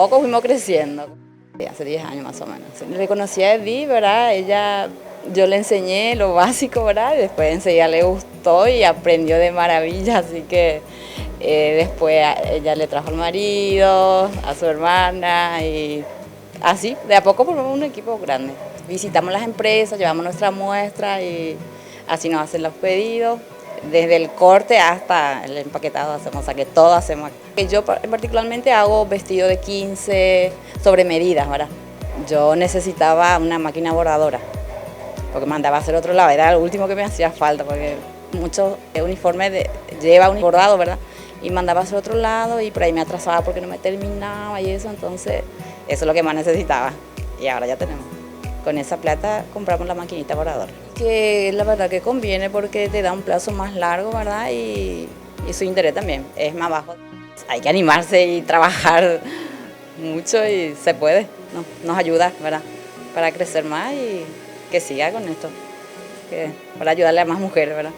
poco fuimos creciendo. Hace 10 años más o menos. Le conocí a Edith, ¿verdad? Yo le enseñé lo básico, ¿verdad? Y después enseguida le gustó y aprendió de maravilla, así que después ella le trajo al marido, a su hermana y así, de a poco formamos un equipo grande. Visitamos las empresas, llevamos nuestra muestra y así nos hacen los pedidos. Desde el corte hasta el empaquetado hacemos, o sea que todo hacemos. Yo particularmente hago vestido de 15 sobre medidas, ¿verdad? Yo necesitaba una máquina bordadora, porque mandaba a hacer otro lado, era lo último que me hacía falta, porque muchos uniformes lleva un bordado, ¿verdad? Y mandaba a hacer otro lado y por ahí me atrasaba porque no me terminaba y eso, entonces eso es lo que más necesitaba y ahora ya tenemos. Con esa plata compramos la maquinita bordadora. Que la verdad que conviene porque te da un plazo más largo, ¿verdad? Y su interés también es más bajo. Hay que animarse y trabajar mucho y se puede, ¿no? Nos ayuda, ¿verdad? Para crecer más y que siga con esto, para ayudarle a más mujeres, ¿verdad?